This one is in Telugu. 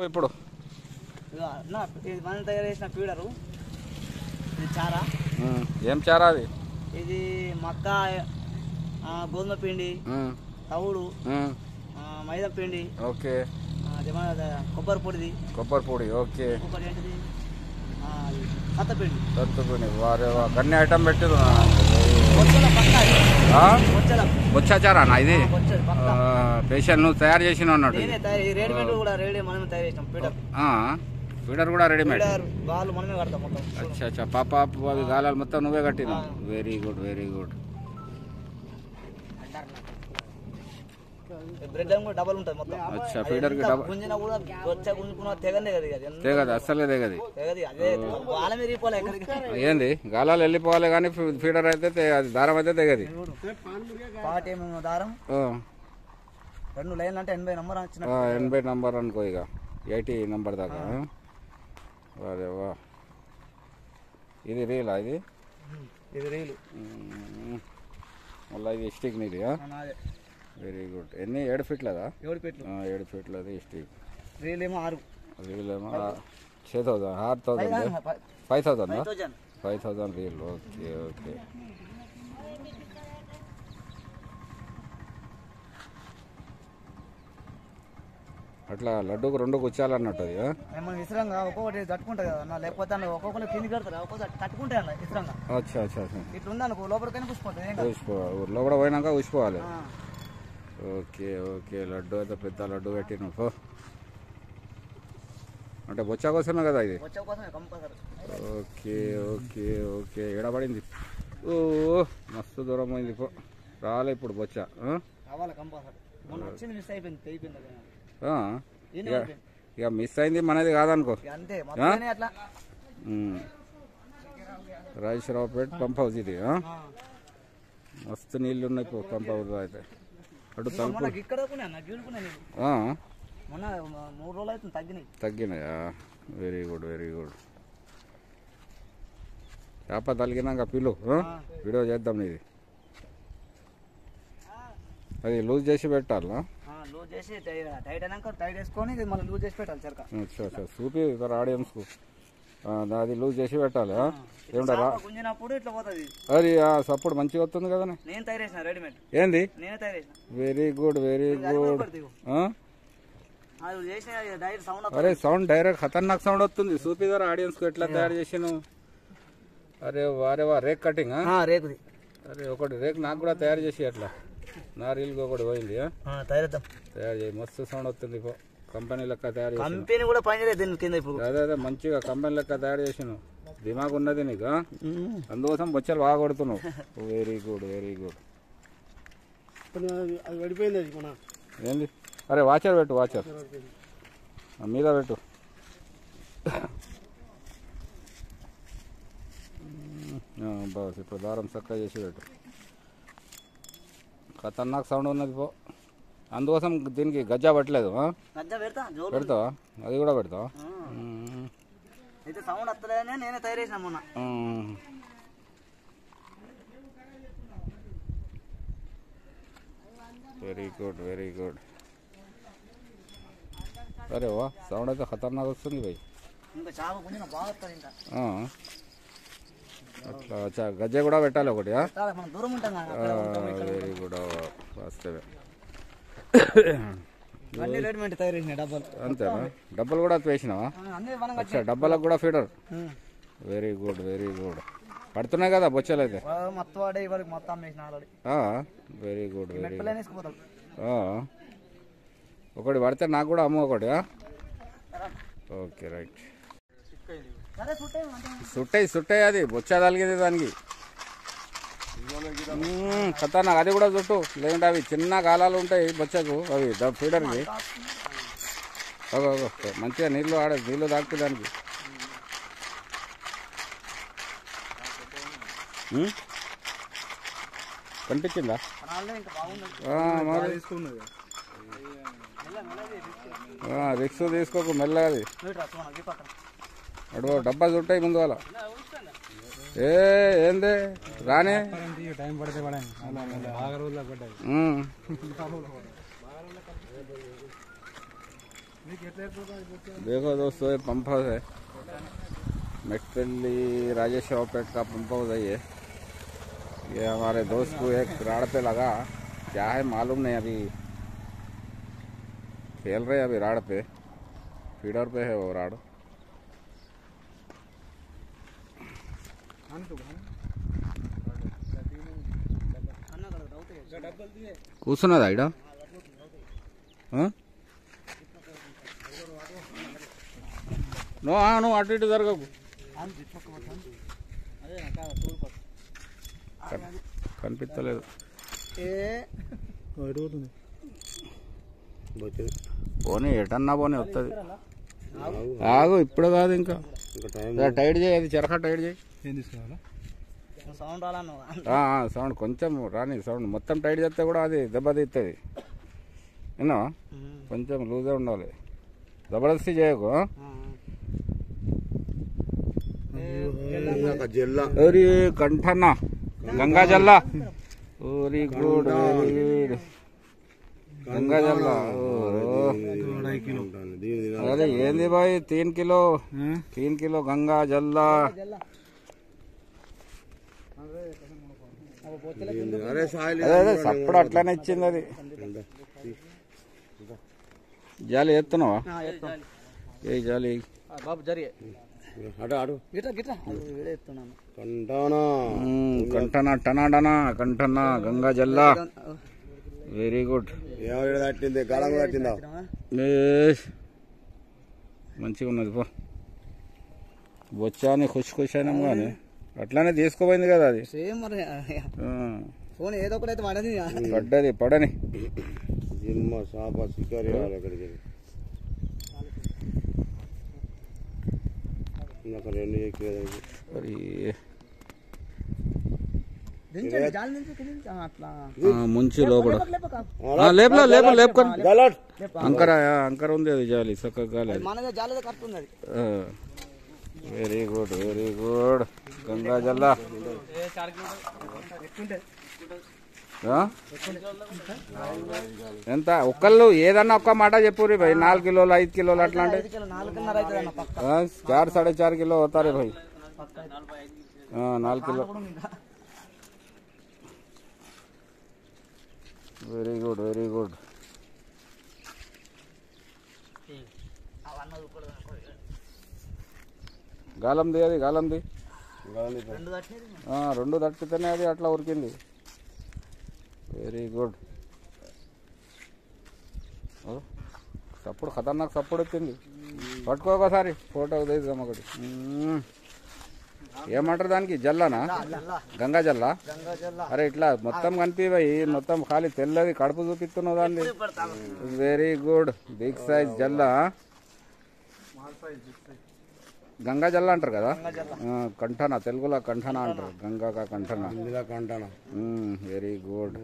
ఇప్పుడు మనం తయారు చేసిన ఫీడరు ఇది చారా. ఏం చారా అది? ఇది మక్క, గోధుమ పిండి, తవుడు, మైదా పిండి, ఓకే, కొబ్బరి పొడిది. కొబ్బరి పొడి, ఓకే. కొబ్బరి ఏంటిది? సత్తపిండి. సత్తుపిండి. వారే అన్ని ఐటమ్ పెట్టిరు. బొచ్చా చారానా ఇది? స్పెషల్ నువ్వు తయారు చేసిన అన్నట్టు. రెడీమేడ్ కూడా మనమే తయారు చేసినాం. ఫీడర్ కూడా రెడీమేడ్. గాలు మనమే కడతాం మొత్తం. అచ్చా అచ్చా. పాప అవి గాలాలు మొత్తం నువ్వే కట్టినా. Very good, very good. Bread కూడా డబల్ ఉంటుంది మొత్తం. అచ్చా, ఫీడర్ కి డబల్. గుంజినా కూడా గుంజుకున్న తెగనే తెగదు, అస్సలే తెగది. అదే గాల మీద ఇరిపోలే. ఏంది గాలాలు వెళ్ళిపోవాలి కానీ ఫీడర్ అయితే దారం అయితే తెగది. పాటేమో దారం 2 లైన్లు అంటే 80 నంబర్. 80 నంబర్ అనుకో, ఇక 80 నంబర్ దాకా. అరే వా, ఇది రీలా? ఇది రీలు. మళ్ళీ ఇది స్టిక్ నీది. Very good. ఎన్ని? 7 ఫీట్లదా? 7 ఫీట్లు. 7 ఫీట్లది స్టిక్. రీల్ ఏమో 6. రీల్ ఏమో 6000, 6000, 5000 రీల్. Okay okay. అట్లా లడ్డూకు 2 గుచ్చాలన్నట్టు అది. ఇసరంగా ఒక్కొక్కటి తట్టుకుంటుంది కదా, లేకపోతే ఒక్కొక్కరు కింది కడతారు, ఒక్కొక్కటి తట్టుకుంటాయి అన్న ఇసరంగా. అచ్చా అచ్చా. ఇట్లా ఉందనుకో లోపలికైనా పుష్పోతుంది. ఊర్లో కూడా పోయినాక ఉసిపోవాలి. Okay okay. లడ్డు అయితే పెద్ద లడ్డు పెట్టిన. అంటే బొచ్చా కోసమే కదా ఇది? Okay okay okay. ఎడబడింది. ఓ మస్తు దూరం పోయింది. రాలే ఇప్పుడు బొచ్చా. ఇక మిస్ అయింది మనది కాదనుకో. రాజేశ్వరరావుపేట పంప్ హౌస్ ఇది. మస్తు నీళ్ళు ఉన్నాయి పంప్ హౌస్ అయితే. అటు తలుపు తగ్గినాయా? Very good, very good. చేప తలిగినాక పిలు, వీడియో చేద్దాం నీది. అది లూజ్ చేసి పెట్టాలా? చూపి ఆడియన్స్ కు. అది లూజ్ చేసి పెట్టాలి. అది సపోర్ట్ మంచిగా వస్తుంది కదా. ఏంది? Very good, very good. అరే సౌండ్ డైరెక్ట్ ఖతర్నాక్ సౌండ్ వస్తుంది. చూపి కదా ఆడియన్స్ కు ఎట్లా తయారు చేసాను. అరే వారే వా, రేక్ కటింగ్. రేకుది. అరే ఒకటి రేక్ నాకు కూడా తయారు చేసి అట్లా. నా రీల్ ఒకటి పోయింది. తయారు చేయి. మస్తు సౌండ్ వస్తుంది. కంపెనీ లెక్క తయారు చేసి. కంపెనీ కూడా అదే అదే మంచిగా కంపెనీ లెక్క తయారు చేసాను. దిమాగ్ ఉన్నది నీకు, అందుకోసం బొచ్చలు బాగా కొడుతున్నావు. Very good, very good. ఏంది? అరే వాచర్ పెట్టు, వాచర్ మీద పెట్టు. బాస్ ఇప్పుడు దారం చక్కగా చేసి పెట్టు. ఖతర్నాక్ సౌండ్ ఉన్నది అందుకోసం దీనికి గజ్జా పెట్టలేదు. పెడతావా? అది కూడా పెడతావా? Very good, very good. సరే వా, సౌండ్ అయితే ఖతర్నాక్ వస్తుంది భయ్. అట్లా గజ్జ కూడా పెట్టాలి ఒకటి. Very good. వాస్తవే. అంతేనా? డబ్బలు కూడా వేసినావా? అచ్చా, డబ్బాలకు కూడా feeder. Very good, very good. పడుతున్నాయి కదా బొచ్చలు అయితే. Very good, very good. ఒకటి పడితే నాకు కూడా అమ్ము ఒకటి. Okay right. సుట్టాయి అది బొచ్చా తలిగింది దానికి. ఖతర్నాక్. అది కూడా చుట్టూ, లేకుంటే అవి చిన్న గాలాలు ఉంటాయి బొచ్చకు, అవి ఫీడర్కి. మంచిగా నీళ్ళు నీళ్ళు తాకుతాయి దానికి. కనిపించిందా? రిక్స్ తీసుకోకు, మెల్లగా. అడు డబ్బా చుట్టాయి ముందు వాళ్ళ. ఏందే రానే టైం పడితే देखो दोस्तों ये पंप हाउस है, मेटपल्ली राजेश पेट का पंप हाउस है ये हमारे दोस्त को एक राड पे लगा, क्या है मालूम नहीं, अभी खेल रहे हैं अभी राड पे, फीडर पे है वो राड। కూర్చున్నదా ఇడ నువ్వు అటు ఇటు జరగకు, కనిపించలేదు. పోనీ ఎటన్నా పోనీ వస్తుంది. ఆగు ఇప్పుడు కాదు, ఇంకా టైట్ చేయి, అది చెరక టైట్ చేయి. సౌండ్ కొంచెం రాని, సౌండ్ మొత్తం టైట్ చేస్తే కూడా అది దెబ్బతీస్తుంది. విన్నా, కొంచెం లూజే ఉండాలి, జబర్దస్తి చేయకు. కంఠన్న గంగా జల్లా, వెరీ గుడ్ గంగా జల్లా. అరే ఏంది భాయ్, 3 కిలో గంగా జల్లా. అదే సప్పుడు అట్లానే ఇచ్చింది అది. జాలి ఎత్తున్నావా? ఏ జాలి కంఠన టనాడనా కంఠన గంగా జల్లా, వెరీ గుడ్. మంచిగా ఉన్నది పో. బొచ్చాని ఖుషి ఖుషి అయినాం కానీ అట్లానే తీసుకోపోయింది కదా అది. పడ్డది పడని. ముంచి లోపల లేపుకొని అంకర ఉంది అది జాలి చక్కగా. వెరీ గుడ్ గంగా జల్లా. ఎంత ఒక్కళ్ళు ఏదన్నా ఒక్క మాట చెప్పుర్రి భాయ్. 4 కిలోలు 5 కిలోలు అట్లా అంటే 4 4.5 కిలో అవుతారే భాయ్. 4 కిలో. Very good. గాలంది అది గాలంది 2 తట్టితేనే అది అట్లా ఉరికింది. Very good. సప్పుడు ఖతర్నాక్ సప్పుడు వచ్చింది. పట్టుకో ఒకసారి, ఫోటో ఉదయిద్దాం ఒకటి. ఏమంటారు దానికి, జల్లానా గంగా జల్లా? అరే ఇట్లా మొత్తం కనిపివయి, మొత్తం ఖాళీ తెల్లది కడుపు చూపిస్తున్నావు దాన్ని. వెరీ గుడ్, బిగ్ సైజ్ జల్లా. గంగా జల్లా అంటారు కదా, కంఠన తెలుగులో కంఠన అంటారు, గంగా కంఠన. Very good.